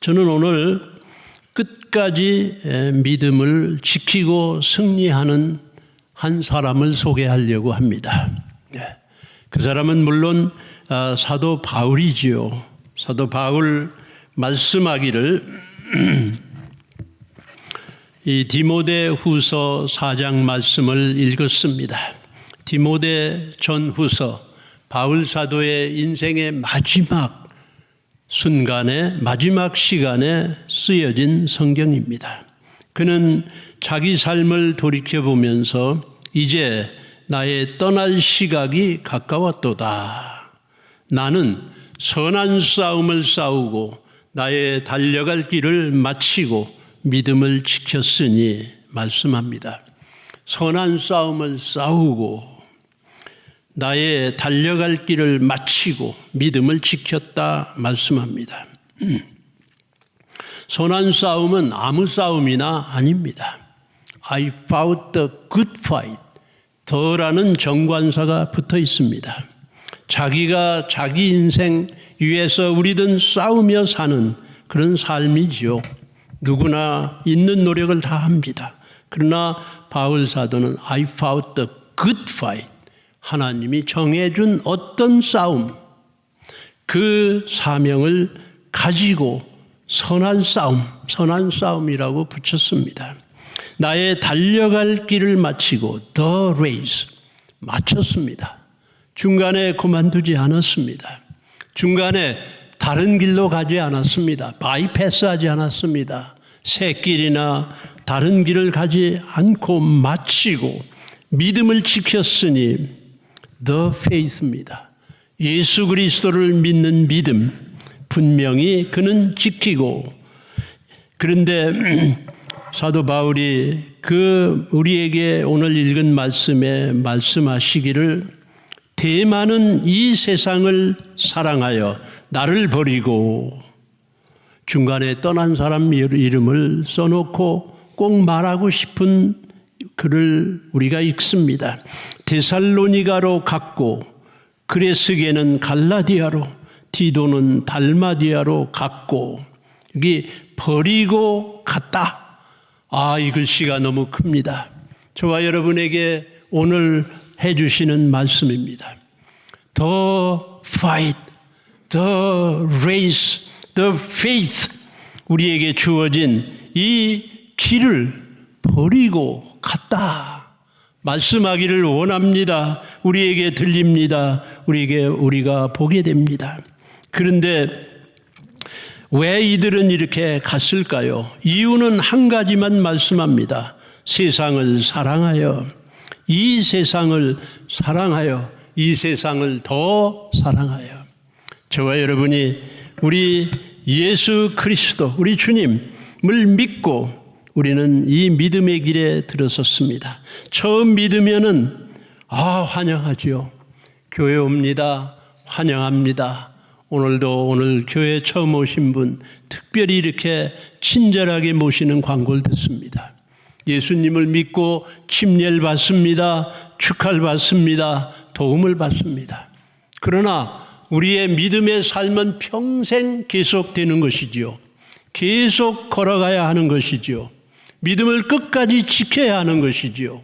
저는 오늘 끝까지 믿음을 지키고 승리하는 한 사람을 소개하려고 합니다. 그 사람은 물론 사도 바울이지요. 사도 바울 말씀하기를 이 디모데 후서 4장 말씀을 읽었습니다. 디모데 전후서, 바울 사도의 인생의 마지막 순간에, 마지막 시간에 쓰여진 성경입니다. 그는 자기 삶을 돌이켜보면서 이제 나의 떠날 시각이 가까웠도다. 나는 선한 싸움을 싸우고 나의 달려갈 길을 마치고 믿음을 지켰으니 말씀합니다. 선한 싸움을 싸우고 나의 달려갈 길을 마치고 믿음을 지켰다 말씀합니다. 선한 싸움은 아무 싸움이나 아닙니다. I fought the good fight. 더라는 정관사가 붙어 있습니다. 자기가 자기 인생 위에서 우리든 싸우며 사는 그런 삶이지요. 누구나 있는 노력을 다 합니다. 그러나 바울 사도는 I fought the good fight. 하나님이 정해준 어떤 싸움, 그 사명을 가지고 선한 싸움이라고 붙였습니다. 나의 달려갈 길을 마치고 the race, 마쳤습니다. 중간에 그만두지 않았습니다. 중간에 다른 길로 가지 않았습니다. 바이패스하지 않았습니다. 새 길이나 다른 길을 가지 않고 마치고 믿음을 지켰으니 the faith입니다. 예수 그리스도를 믿는 믿음, 분명히 그는 지키고, 그런데 사도 바울이 우리에게 오늘 읽은 말씀에 말씀하시기를 대만은 이 세상을 사랑하여 나를 버리고, 중간에 떠난 사람 이름을 써놓고 꼭 말하고 싶은 글을 우리가 읽습니다. 데살로니가로 갔고 그레스게는 갈라디아로, 디도는 달마디아로 갔고, 여기 버리고 갔다. 이 글씨가 너무 큽니다. 저와 여러분에게 오늘 해주시는 말씀입니다. The fight, the race, the faith, 우리에게 주어진 이 길을 버리고 갔다. 말씀하기를 원합니다. 우리에게 들립니다. 우리가 보게 됩니다. 그런데 왜 이들은 이렇게 갔을까요? 이유는 한 가지만 말씀합니다. 세상을 사랑하여, 이 세상을 사랑하여, 이 세상을 더 사랑하여. 저와 여러분이 우리 예수 그리스도, 우리 주님을 믿고 우리는 이 믿음의 길에 들어섰습니다. 처음 믿으면은 환영하지요. 교회 옵니다. 환영합니다. 오늘 교회 처음 오신 분 특별히 이렇게 친절하게 모시는 광고를 듣습니다. 예수님을 믿고 침례를 받습니다. 축하를 받습니다. 도움을 받습니다. 그러나 우리의 믿음의 삶은 평생 계속되는 것이지요. 계속 걸어가야 하는 것이지요. 믿음을 끝까지 지켜야 하는 것이지요.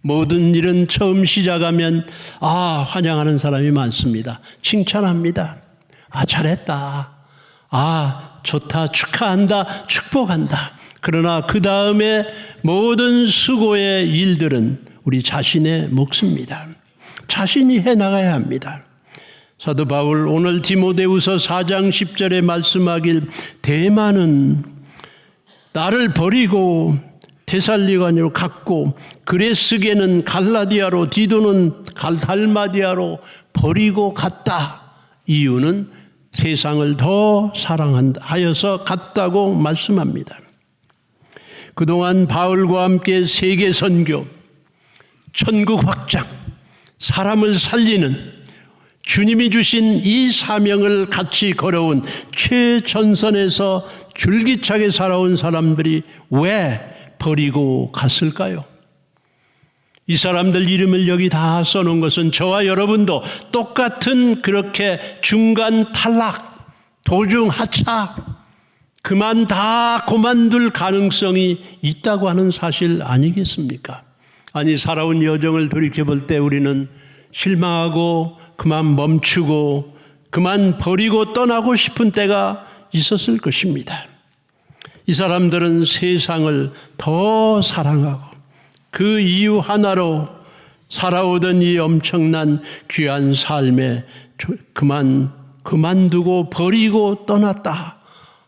모든 일은 처음 시작하면 환영하는 사람이 많습니다. 칭찬합니다. 잘했다. 좋다. 축하한다. 축복한다. 그러나 그 다음에 모든 수고의 일들은 우리 자신의 몫입니다. 자신이 해나가야 합니다. 사도 바울 오늘 디모데후서 4장 10절에 말씀하길 대만은 나를 버리고 데살로니가로 갔고 그레스게는 갈라디아로, 디도는 달마디아로 버리고 갔다. 이유는 세상을 더 사랑하여서 갔다고 말씀합니다. 그동안 바울과 함께 세계 선교, 천국 확장, 사람을 살리는 주님이 주신 이 사명을 같이 걸어온 최전선에서 줄기차게 살아온 사람들이 왜 버리고 갔을까요? 이 사람들 이름을 여기 다 써놓은 것은 저와 여러분도 똑같은 그렇게 중간 탈락, 도중 하차, 그만 다 그만둘 가능성이 있다고 하는 사실 아니겠습니까? 아니, 살아온 여정을 돌이켜볼 때 우리는 실망하고 그만 멈추고 그만 버리고 떠나고 싶은 때가 있었을 것입니다. 이 사람들은 세상을 더 사랑하고 그 이유 하나로 살아오던 이 엄청난 귀한 삶에 그만두고 버리고 떠났다.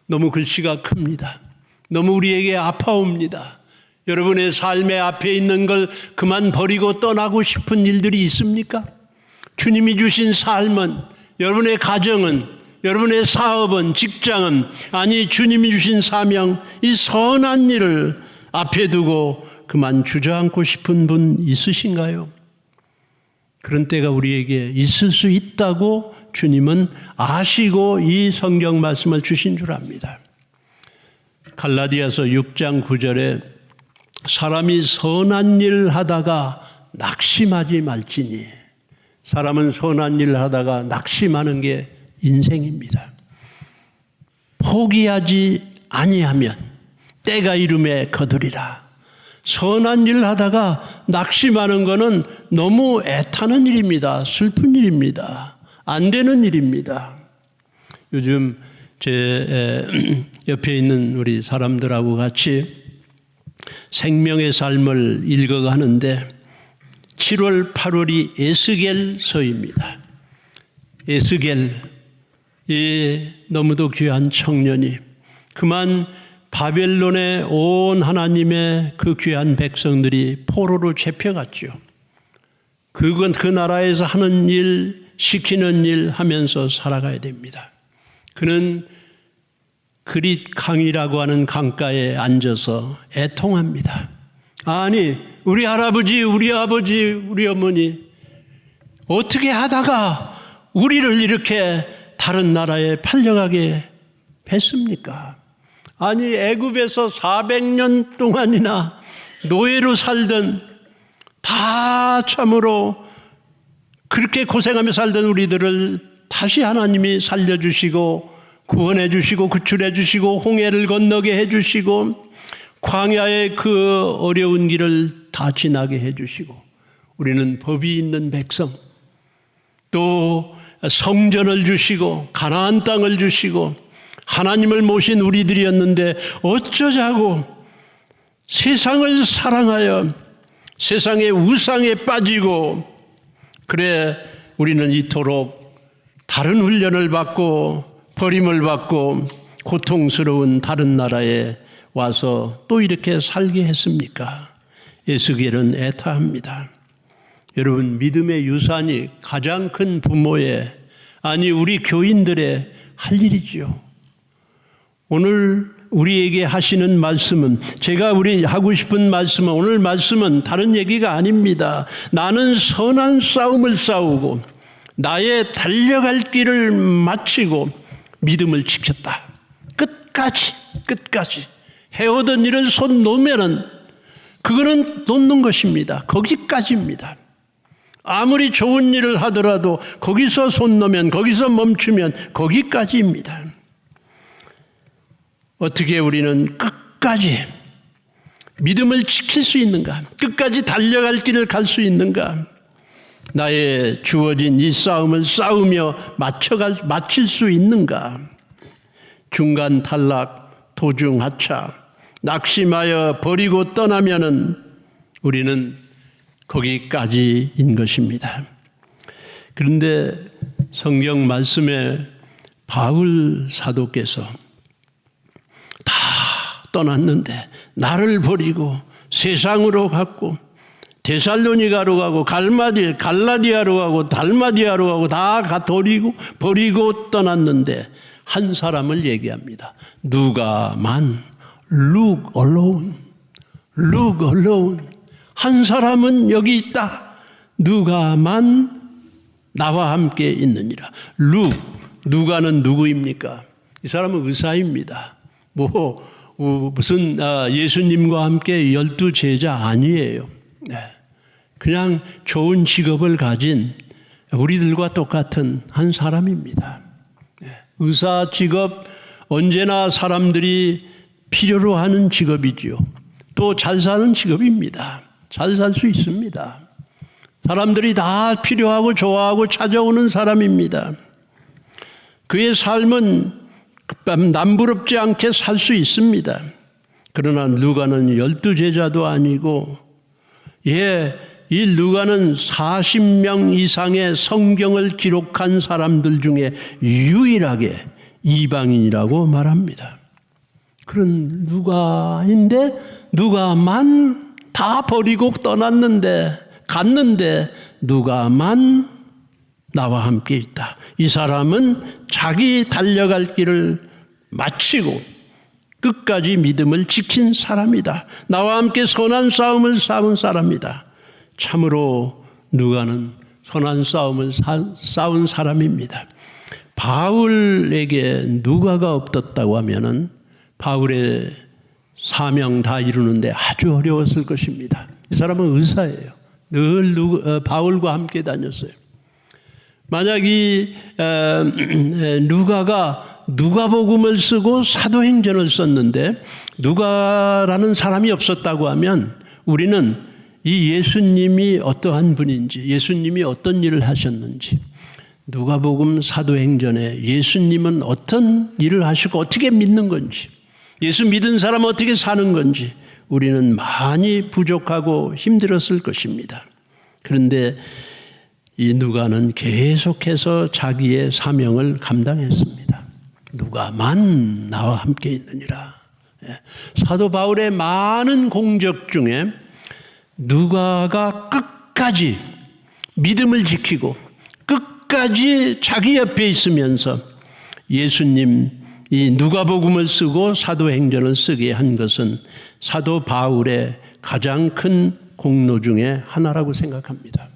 너무 글씨가 큽니다. 너무 우리에게 아파옵니다. 여러분의 삶의 앞에 있는 걸 그만 버리고 떠나고 싶은 일들이 있습니까? 주님이 주신 삶은, 여러분의 가정은, 여러분의 사업은, 직장은, 아니 주님이 주신 사명, 이 선한 일을 앞에 두고 그만 주저앉고 싶은 분 있으신가요? 그런 때가 우리에게 있을 수 있다고 주님은 아시고 이 성경 말씀을 주신 줄 압니다. 갈라디아서 6장 9절에 사람이 선한 일 하다가 낙심하지 말지니, 사람은 선한 일 하다가 낙심하는 게 인생입니다. 포기하지 아니하면 때가 이름에 거두리라. 선한 일 하다가 낙심하는 것은 너무 애타는 일입니다. 슬픈 일입니다. 안 되는 일입니다. 요즘 제 옆에 있는 우리 사람들하고 같이 생명의 삶을 읽어가는데 7월, 8월이 에스겔서입니다. 에스겔, 이 너무도 귀한 청년이 그만 바벨론에 온 하나님의 그 귀한 백성들이 포로로 잡혀갔죠. 그건 그 나라에서 하는 일, 시키는 일 하면서 살아가야 됩니다. 그는 그릿 강이라고 하는 강가에 앉아서 애통합니다. 아니, 우리 할아버지, 우리 아버지, 우리 어머니 어떻게 하다가 우리를 이렇게 다른 나라에 팔려가게 했습니까? 아니, 애굽에서 400년 동안이나 노예로 살던, 다 참으로 그렇게 고생하며 살던 우리들을 다시 하나님이 살려주시고 구원해 주시고 구출해 주시고 홍해를 건너게 해 주시고 광야의 그 어려운 길을 다 지나게 해 주시고, 우리는 법이 있는 백성, 또 성전을 주시고 가나안 땅을 주시고 하나님을 모신 우리들이었는데 어쩌자고 세상을 사랑하여 세상의 우상에 빠지고, 그래 우리는 이토록 다른 훈련을 받고 버림을 받고 고통스러운 다른 나라에 와서 또 이렇게 살게 했습니까? 에스겔은 애타합니다. 여러분, 믿음의 유산이 가장 큰 부모의, 아니 우리 교인들의 할 일이지요. 오늘 우리에게 하시는 말씀은, 제가 우리 하고 싶은 말씀은, 오늘 말씀은 다른 얘기가 아닙니다. 나는 선한 싸움을 싸우고 나의 달려갈 길을 마치고 믿음을 지켰다. 끝까지 해오던 일을 손 놓으면은 그거는 놓는 것입니다. 거기까지입니다. 아무리 좋은 일을 하더라도 거기서 손 놓으면, 거기서 멈추면 거기까지입니다. 어떻게 우리는 끝까지 믿음을 지킬 수 있는가? 끝까지 달려갈 길을 갈 수 있는가? 나의 주어진 이 싸움을 싸우며 마칠 수 있는가? 중간 탈락, 도중 하차, 낙심하여 버리고 떠나면은 우리는 거기까지인 것입니다. 그런데 성경 말씀에 바울 사도께서 다 떠났는데 나를 버리고 세상으로 갔고 데살로니가로 가고 갈라디아로 가고 달마디아로 가고 다 버리고 떠났는데 한 사람을 얘기합니다. 누가만, Luke alone. 한 사람은 여기 있다. 누가만 나와 함께 있느니라. 누가는 누구입니까? 이 사람은 의사입니다. 무슨 예수님과 함께 12 제자 아니에요. 네. 그냥 좋은 직업을 가진 우리들과 똑같은 한 사람입니다. 네. 의사 직업 언제나 사람들이 필요로 하는 직업이지요. 또 잘 사는 직업입니다. 잘 살 수 있습니다. 사람들이 다 필요하고 좋아하고 찾아오는 사람입니다. 그의 삶은 남부럽지 않게 살 수 있습니다. 그러나 누가는 12제자도 아니고 이 누가는 40명 이상의 성경을 기록한 사람들 중에 유일하게 이방인이라고 말합니다. 그런 누가인데 누가만 다 버리고 갔는데 누가만 나와 함께 있다. 이 사람은 자기 달려갈 길을 마치고 끝까지 믿음을 지킨 사람이다. 나와 함께 선한 싸움을 싸운 사람이다. 참으로 누가는 선한 싸움을 싸운 사람입니다. 바울에게 누가가 없었다고 하면은 바울의 사명 다 이루는데 아주 어려웠을 것입니다. 이 사람은 의사예요. 늘 바울과 함께 다녔어요. 만약 이 누가가 누가복음을 쓰고 사도행전을 썼는데 누가라는 사람이 없었다고 하면 우리는 이 예수님이 어떠한 분인지, 예수님이 어떤 일을 하셨는지, 누가복음 사도행전에 예수님은 어떤 일을 하시고 어떻게 믿는 건지, 예수 믿은 사람은 어떻게 사는 건지 우리는 많이 부족하고 힘들었을 것입니다. 그런데 이 누가는 계속해서 자기의 사명을 감당했습니다. 누가만 나와 함께 있느니라. 사도 바울의 많은 공적 중에 누가가 끝까지 믿음을 지키고 끝까지 자기 옆에 있으면서 예수님 이 누가복음을 쓰고 사도행전을 쓰게 한 것은 사도 바울의 가장 큰 공로 중에 하나라고 생각합니다.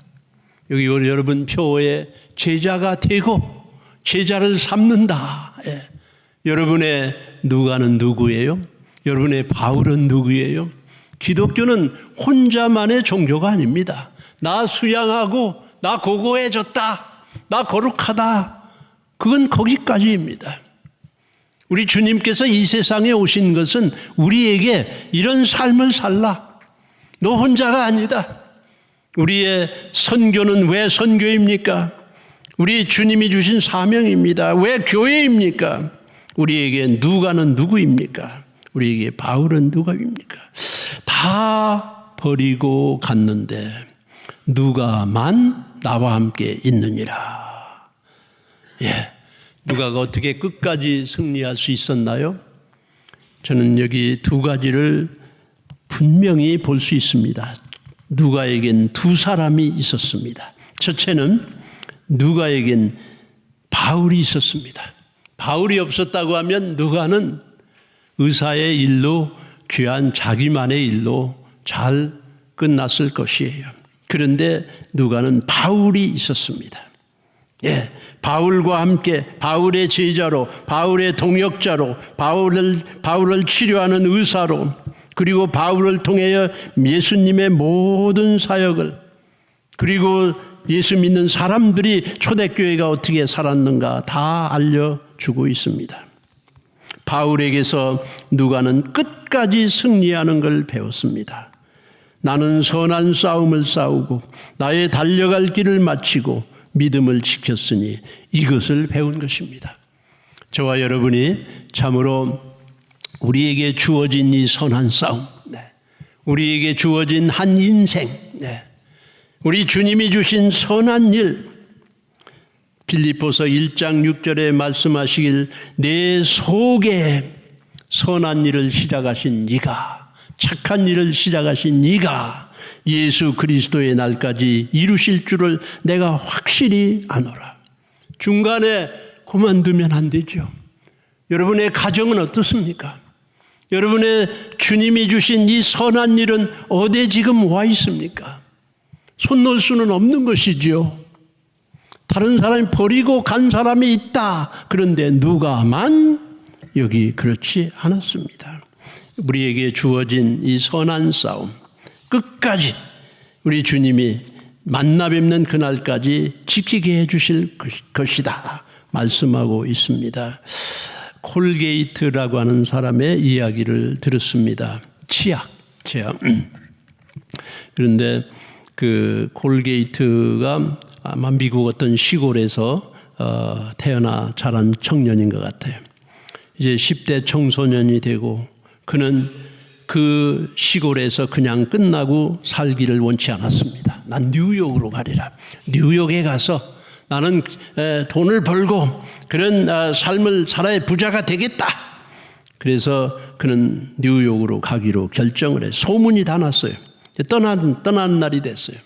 여기 여러분 표에 제자가 되고 제자를 삼는다. 여러분의 누가는 누구예요? 여러분의 바울은 누구예요? 기독교는 혼자만의 종교가 아닙니다. 나 수양하고 나 고고해졌다. 나 거룩하다. 그건 거기까지입니다. 우리 주님께서 이 세상에 오신 것은 우리에게 이런 삶을 살라. 너 혼자가 아니다. 우리의 선교는 왜 선교입니까? 우리 주님이 주신 사명입니다. 왜 교회입니까? 우리에게 누가는 누구입니까? 우리에게 바울은 누가입니까? 다 버리고 갔는데 누가만 나와 함께 있느니라. 누가가 어떻게 끝까지 승리할 수 있었나요? 저는 여기 두 가지를 분명히 볼 수 있습니다. 누가에겐 두 사람이 있었습니다. 첫째는 누가에겐 바울이 있었습니다. 바울이 없었다고 하면 누가는 의사의 일로 귀한 자기만의 일로 잘 끝났을 것이에요. 그런데 누가는 바울이 있었습니다. 바울과 함께 바울의 제자로, 바울의 동역자로, 바울을 치료하는 의사로, 그리고 바울을 통하여 예수님의 모든 사역을, 그리고 예수 믿는 사람들이 초대교회가 어떻게 살았는가 다 알려주고 있습니다. 바울에게서 누가는 끝까지 승리하는 걸 배웠습니다. 나는 선한 싸움을 싸우고 나의 달려갈 길을 마치고 믿음을 지켰으니 이것을 배운 것입니다. 저와 여러분이 참으로 우리에게 주어진 이 선한 싸움, 우리에게 주어진 한 인생, 우리 주님이 주신 선한 일, 빌립보서 1장 6절에 말씀하시길 내 속에 선한 일을 시작하신 네가, 착한 일을 시작하신 네가 예수 그리스도의 날까지 이루실 줄을 내가 확실히 아노라. 중간에 그만두면 안 되죠. 여러분의 가정은 어떻습니까? 여러분의 주님이 주신 이 선한 일은 어디에 지금 와 있습니까? 손 놓을 수는 없는 것이지요. 다른 사람이 버리고 간 사람이 있다. 그런데 누가만 여기 그렇지 않았습니다. 우리에게 주어진 이 선한 싸움 끝까지 우리 주님이 만나 뵙는 그날까지 지키게 해 주실 것이다 말씀하고 있습니다. 콜게이트라고 하는 사람의 이야기를 들었습니다. 치약. 그런데 그 콜게이트가 아마 미국 어떤 시골에서 태어나 자란 청년인 것 같아요. 이제 10대 청소년이 되고 그는 그 시골에서 그냥 끝나고 살기를 원치 않았습니다. 난 뉴욕으로 가리라. 뉴욕에 가서 나는 돈을 벌고 그런 삶을 살아야 부자가 되겠다. 그래서 그는 뉴욕으로 가기로 결정을 해요. 소문이 다 났어요. 떠나는 날이 됐어요.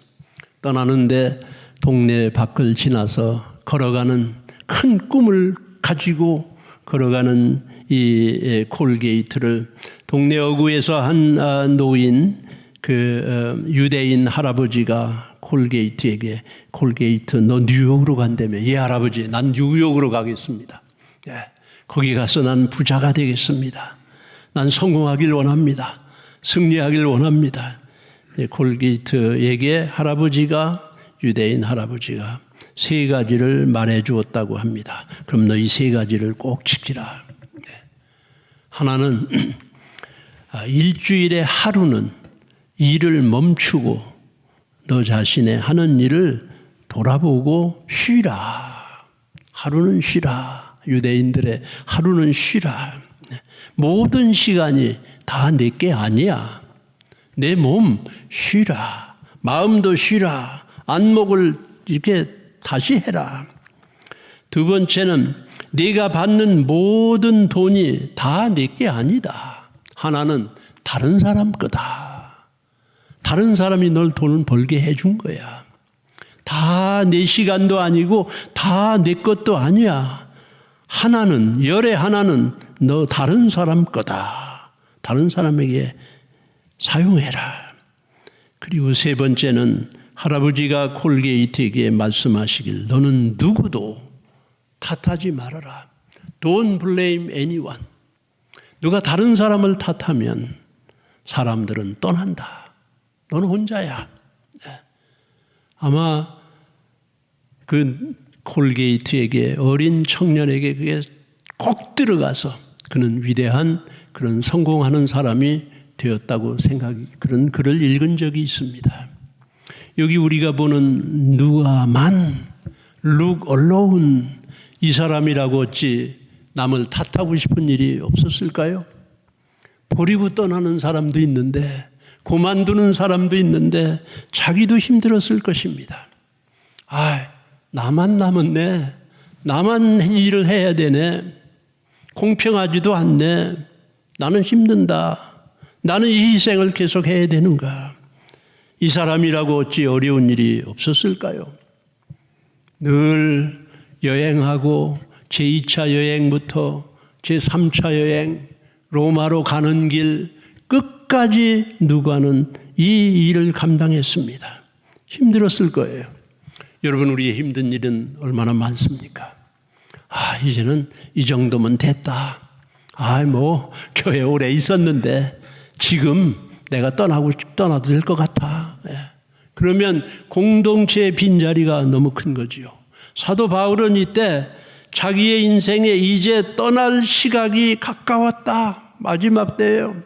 떠나는데 동네 밖을 지나서 걸어가는 큰 꿈을 가지고 걸어가는 이 콜게이트를 동네 어구에서 한 노인 유대인 할아버지가 콜게이트에게 콜게이트 너 뉴욕으로 간다며. 예 할아버지 난 뉴욕으로 가겠습니다. 거기 가서 난 부자가 되겠습니다. 난 성공하길 원합니다. 승리하길 원합니다. 콜게이트에게 유대인 할아버지가 3가지를 말해 주었다고 합니다. 그럼 너희 3가지를 꼭 지키라. 하나는 일주일에 하루는 일을 멈추고 너 자신의 하는 일을 돌아보고 쉬라. 하루는 쉬라. 유대인들의 하루는 쉬라. 모든 시간이 다 내게 아니야. 내 몸 쉬라. 마음도 쉬라. 안목을 이렇게 다시 해라. 2번째는 네가 받는 모든 돈이 다 내게 아니다. 하나는 다른 사람 거다. 다른 사람이 널 돈을 벌게 해준 거야. 다 내 시간도 아니고 다 내 것도 아니야. 열의 하나는 너 다른 사람 거다. 다른 사람에게 사용해라. 그리고 3번째는 할아버지가 콜게이트에게 말씀하시길 너는 누구도 탓하지 말아라. Don't blame anyone. 누가 다른 사람을 탓하면 사람들은 떠난다. 너는 혼자야. 아마 그 콜게이트에게 어린 청년에게 그게 꼭 들어가서 그는 위대한 그런 성공하는 사람이 되었다고 그런 글을 읽은 적이 있습니다. 여기 우리가 보는 누가만 look alone 이 사람이라고 어찌 남을 탓하고 싶은 일이 없었을까요? 버리고 떠나는 사람도 있는데 그만두는 사람도 있는데 자기도 힘들었을 것입니다. 나만 남았네. 나만 일을 해야 되네. 공평하지도 않네. 나는 힘든다. 나는 이 희생을 계속 해야 되는가? 이 사람이라고 어찌 어려운 일이 없었을까요? 늘 여행하고 제2차 여행부터 제3차 여행, 로마로 가는 길 끝까지 누가는 이 일을 감당했습니다. 힘들었을 거예요. 여러분 우리의 힘든 일은 얼마나 많습니까? 이제는 이 정도면 됐다. 교회 오래 있었는데 지금 내가 떠나도 될 것 같아. 그러면 공동체의 빈자리가 너무 큰 거지요. 사도 바울은 이때 자기의 인생에 이제 떠날 시각이 가까웠다. 마지막 때예요.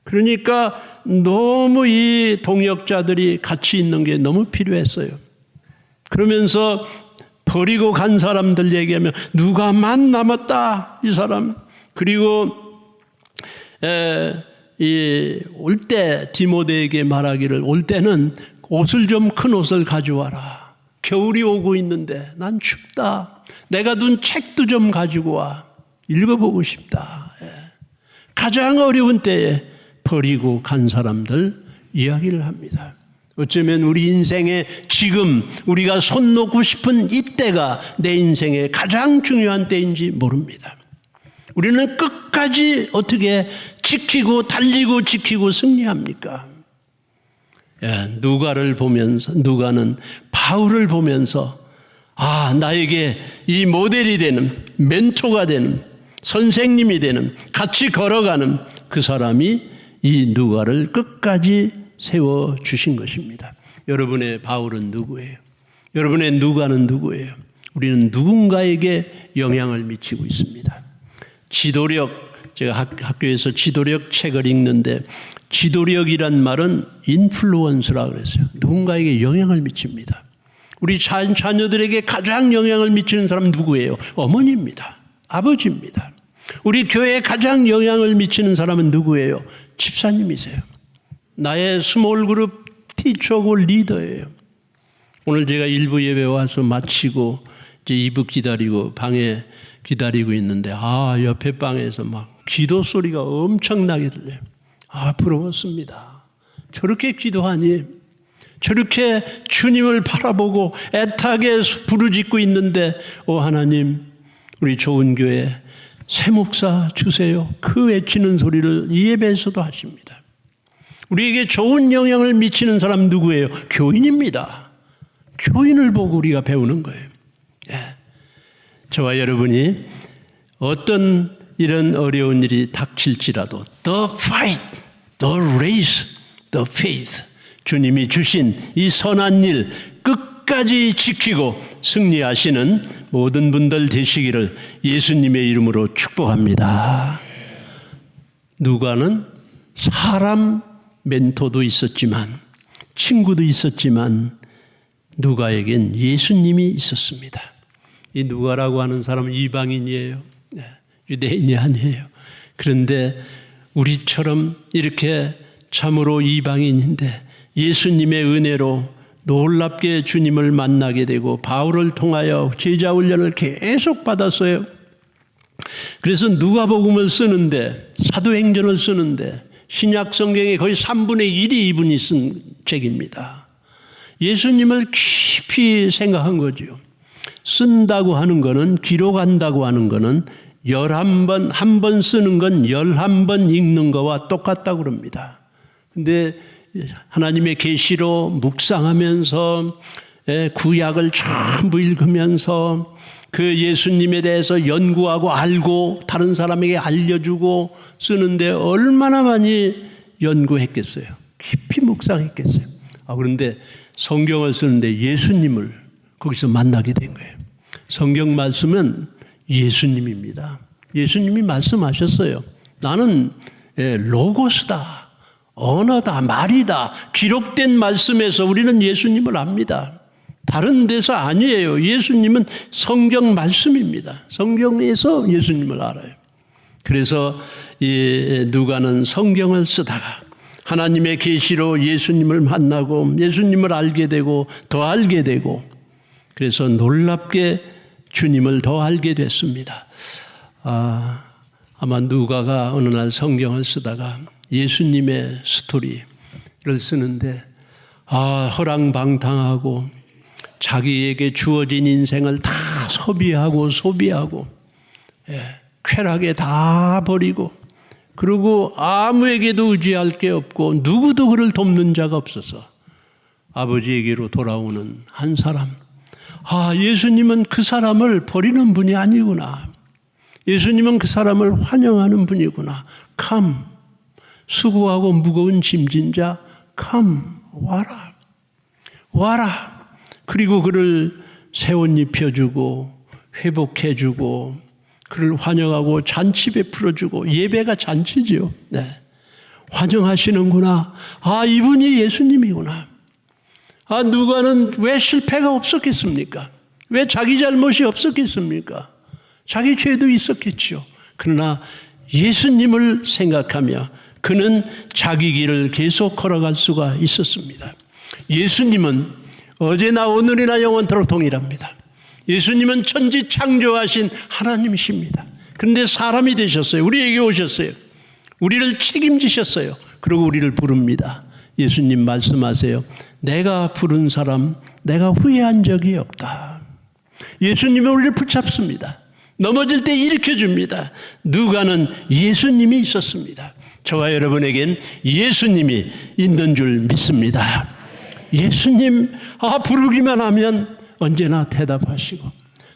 그러니까 너무 이 동역자들이 같이 있는 게 너무 필요했어요. 그러면서 버리고 간 사람들 얘기하면 누가만 남았다. 이 사람. 그리고 올 때 디모데에게 말하기를 올 때는 옷을 좀 큰 옷을 가져와라. 겨울이 오고 있는데 난 춥다. 내가 둔 책도 좀 가지고 와. 읽어보고 싶다. 가장 어려운 때에 버리고 간 사람들 이야기를 합니다. 어쩌면 우리 인생에 지금 우리가 손 놓고 싶은 이때가 내 인생의 가장 중요한 때인지 모릅니다. 우리는 끝까지 어떻게 지키고 달리고 지키고 승리합니까? 누가는 바울을 보면서 나에게 이 모델이 되는 멘토가 되는 선생님이 되는 같이 걸어가는 그 사람이 이 누가를 끝까지 세워주신 것입니다. 여러분의 바울은 누구예요? 여러분의 누가는 누구예요? 우리는 누군가에게 영향을 미치고 있습니다. 지도력, 제가 학교에서 지도력 책을 읽는데 지도력이란 말은 인플루언스라고 그랬어요. 누군가에게 영향을 미칩니다. 우리 자녀들에게 가장 영향을 미치는 사람은 누구예요? 어머니입니다. 아버지입니다. 우리 교회에 가장 영향을 미치는 사람은 누구예요? 집사님이세요. 나의 스몰 그룹 티처고 리더예요. 오늘 제가 1부 예배 와서 마치고 이제 2부 기다리고 방에 기다리고 있는데 옆에 방에서 막 기도 소리가 엄청나게 들려요. 부러웠습니다. 저렇게 기도하니, 저렇게 주님을 바라보고 애타게 부르짖고 있는데 하나님 우리 좋은 교회 새 목사 주세요. 그 외치는 소리를 이 예배에서도 하십니다. 우리에게 좋은 영향을 미치는 사람 누구예요? 교인입니다. 교인을 보고 우리가 배우는 거예요. 저와 여러분이 어떤 이런 어려운 일이 닥칠지라도 The fight, the race, the faith, 주님이 주신 이 선한 일 끝까지 지키고 승리하시는 모든 분들 되시기를 예수님의 이름으로 축복합니다. 누가는 사람 멘토도 있었지만 친구도 있었지만 누가에겐 예수님이 있었습니다. 이 누가라고 하는 사람은 이방인이에요. 유대인이 아니에요. 그런데 우리처럼 이렇게 참으로 이방인인데 예수님의 은혜로 놀랍게 주님을 만나게 되고 바울을 통하여 제자 훈련을 계속 받았어요. 그래서 누가복음을 쓰는데, 사도행전을 쓰는데 신약 성경의 거의 3분의 1이 이분이 쓴 책입니다. 예수님을 깊이 생각한 거죠. 쓴다고 하는 거는, 기록한다고 하는 거는 11번, 한 번 쓰는 건 11번 읽는 거와 똑같다고 그럽니다. 근데 하나님의 계시로 묵상하면서 구약을 전부 읽으면서 그 예수님에 대해서 연구하고 알고 다른 사람에게 알려주고 쓰는데 얼마나 많이 연구했겠어요. 깊이 묵상했겠어요. 그런데 성경을 쓰는데 예수님을 거기서 만나게 된 거예요. 성경 말씀은 예수님입니다. 예수님이 말씀하셨어요. 나는 로고스다, 언어다, 말이다. 기록된 말씀에서 우리는 예수님을 압니다. 다른 데서 아니에요. 예수님은 성경 말씀입니다. 성경에서 예수님을 알아요. 그래서 이 누가는 성경을 쓰다가 하나님의 계시로 예수님을 만나고 예수님을 알게 되고 더 알게 되고, 그래서 놀랍게 주님을 더 알게 됐습니다. 아마 누가가 어느 날 성경을 쓰다가 예수님의 스토리를 쓰는데 허랑방탕하고 자기에게 주어진 인생을 다 소비하고 쾌락에 다 버리고, 그리고 아무에게도 의지할 게 없고 누구도 그를 돕는 자가 없어서 아버지에게로 돌아오는 한 사람. 예수님은 그 사람을 버리는 분이 아니구나. 예수님은 그 사람을 환영하는 분이구나. Come. 수고하고 무거운 짐진 자, come. 와라. 그리고 그를 새 옷 입혀주고 회복해주고 그를 환영하고 잔치 베풀어주고, 예배가 잔치죠. 환영하시는구나. 이분이 예수님이구나. 누가는 왜 실패가 없었겠습니까? 왜 자기 잘못이 없었겠습니까? 자기 죄도 있었겠죠. 그러나 예수님을 생각하며 그는 자기 길을 계속 걸어갈 수가 있었습니다. 예수님은 어제나 오늘이나 영원토록 동일합니다. 예수님은 천지 창조하신 하나님이십니다. 그런데 사람이 되셨어요. 우리에게 오셨어요. 우리를 책임지셨어요. 그리고 우리를 부릅니다. 예수님 말씀하세요. 내가 부른 사람 내가 후회한 적이 없다. 예수님은 우리를 붙잡습니다. 넘어질 때 일으켜줍니다. 누가는 예수님이 있었습니다. 저와 여러분에겐 예수님이 있는 줄 믿습니다. 예수님 부르기만 하면 언제나 대답하시고,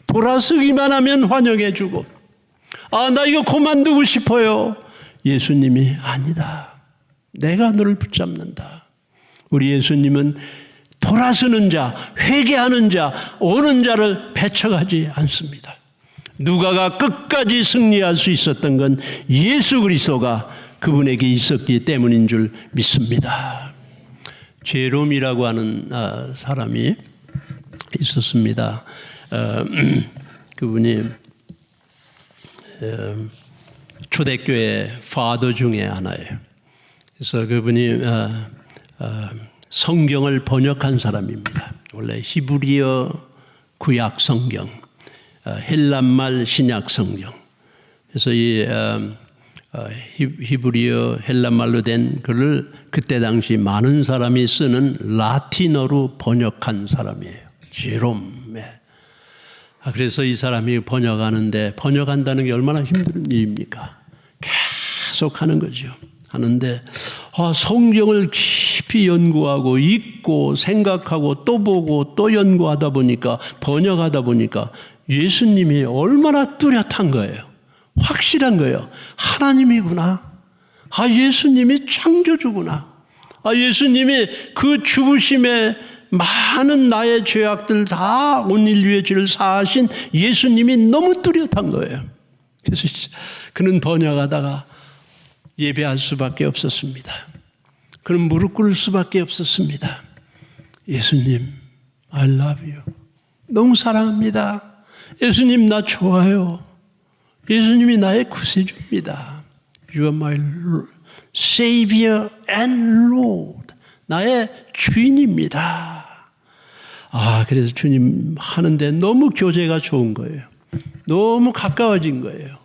돌아서기만 하면 환영해주고, 나 이거 그만두고 싶어요. 예수님이 아니다. 내가 너를 붙잡는다. 우리 예수님은 돌아서는 자, 회개하는 자, 오는 자를 배척하지 않습니다. 누가가 끝까지 승리할 수 있었던 건 예수 그리스도가 그분에게 있었기 때문인 줄 믿습니다. 제롬이라고 하는 사람이 있었습니다. 그분이 초대교회 파더 중에 하나예요. 그래서 그분이 성경을 번역한 사람입니다. 원래 히브리어 구약 성경, 헬란말 신약 성경. 그래서 이 히브리어 헬란말로 된 글을 그때 당시 많은 사람이 쓰는 라틴어로 번역한 사람이에요. 제롬에. 그래서 이 사람이 번역한다는 게 얼마나 힘든 일입니까? 계속 하는 거죠. 하는데 성경을 깊이 연구하고 읽고 생각하고 또 보고 또 연구하다 보니까 번역하다 보니까 예수님이 얼마나 뚜렷한 거예요. 확실한 거예요. 하나님이구나. 예수님이 창조주구나. 예수님이 그 죽으심에 많은 나의 죄악들 다 온 인류의 죄를 사하신 예수님이 너무 뚜렷한 거예요. 그래서 그는 번역하다가 예배할 수밖에 없었습니다. 그는 무릎 꿇을 수밖에 없었습니다. 예수님, I love you. 너무 사랑합니다. 예수님, 나 좋아요. 예수님이 나의 구세주입니다. You are my Savior and Lord. 나의 주인입니다. 그래서 주님 하는데 너무 교제가 좋은 거예요. 너무 가까워진 거예요.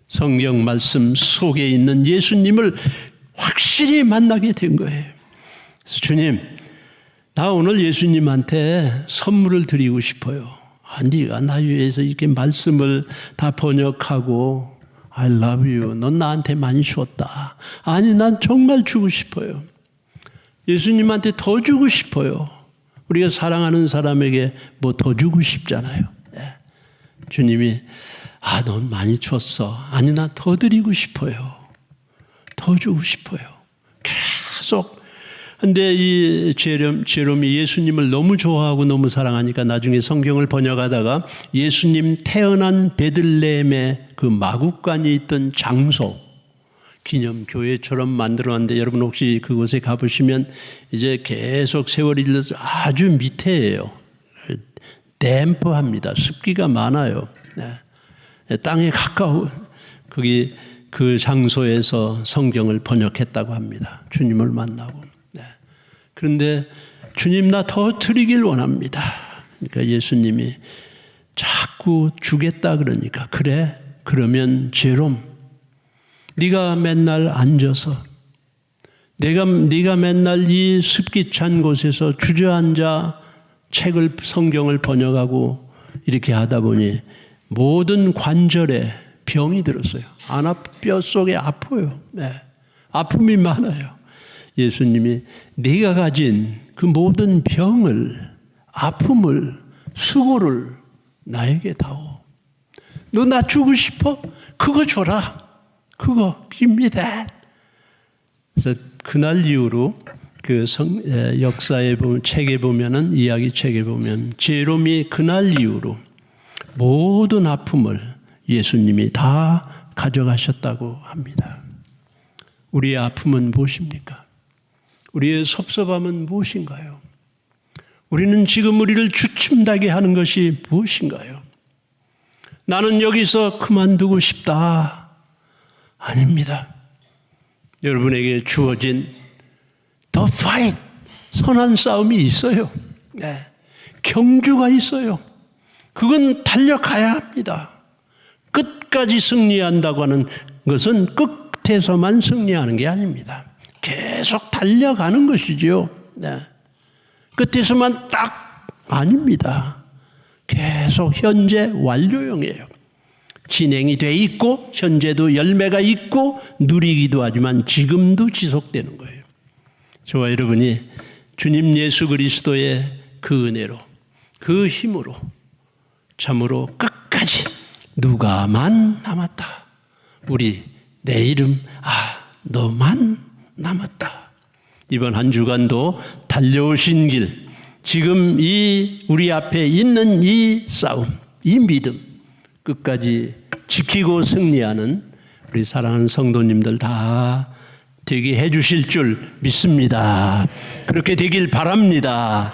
성경 말씀 속에 있는 예수님을 확실히 만나게 된 거예요. 그래서 주님, 나 오늘 예수님한테 선물을 드리고 싶어요. 네가 나 위해서 이렇게 말씀을 다 번역하고 I love you. 넌 나한테 많이 줬다. 아니, 난 정말 주고 싶어요. 예수님한테 더 주고 싶어요. 우리가 사랑하는 사람에게 뭐 더 주고 싶잖아요. 주님이 넌 많이 줬어. 아니, 나 더 드리고 싶어요. 더 주고 싶어요. 계속. 근데 이 제롬이 예수님을 너무 좋아하고 너무 사랑하니까 나중에 성경을 번역하다가 예수님 태어난 베들레헴의 그 마구간이 있던 장소, 기념교회처럼 만들어놨는데 여러분 혹시 그곳에 가보시면 이제 계속 세월이 흘러서 아주 밑에예요. 댐프합니다. 습기가 많아요. 땅에 가까운 거기 그 장소에서 성경을 번역했다고 합니다. 주님을 만나고. 그런데 주님, 나 더 드리길 원합니다. 그러니까 예수님이 자꾸 주겠다 그러니까 그래, 그러면 제롬, 네가 맨날 앉아서 네가 맨날 이 습기 찬 곳에서 주저앉아 성경을 번역하고 이렇게 하다 보니 모든 관절에 병이 들었어요. 뼈 속에 아파요. 아픔이 많아요. 예수님이 네가 가진 그 모든 병을, 아픔을, 수고를 나에게 다오. 너 나 주고 싶어? 그거 줘라. 그거 깁니다. 그래서 그날 이후로 그 역사에 보면, 책에 보면은, 이야기 책에 보면 제롬이 그날 이후로 모든 아픔을 예수님이 다 가져가셨다고 합니다. 우리의 아픔은 무엇입니까? 우리의 섭섭함은 무엇인가요? 우리는 지금 우리를 주춤나게 하는 것이 무엇인가요? 나는 여기서 그만두고 싶다. 아닙니다. 여러분에게 주어진 The fight, 선한 싸움이 있어요. 경주가 있어요. 그건 달려가야 합니다. 끝까지 승리한다고 하는 것은 끝에서만 승리하는 게 아닙니다. 계속 달려가는 것이죠. 끝에서만 딱 아닙니다. 계속 현재 완료형이에요. 진행이 돼 있고 현재도 열매가 있고 누리기도 하지만 지금도 지속되는 거예요. 저와 여러분이 주님 예수 그리스도의 그 은혜로, 그 힘으로 참으로 끝까지 누가만 남았다. 우리 내 이름 너만 남았다. 이번 한 주간도 달려오신 길, 지금 이 우리 앞에 있는 이 싸움, 이 믿음, 끝까지 지키고 승리하는 우리 사랑하는 성도님들 다 되게 해 주실 줄 믿습니다. 그렇게 되길 바랍니다.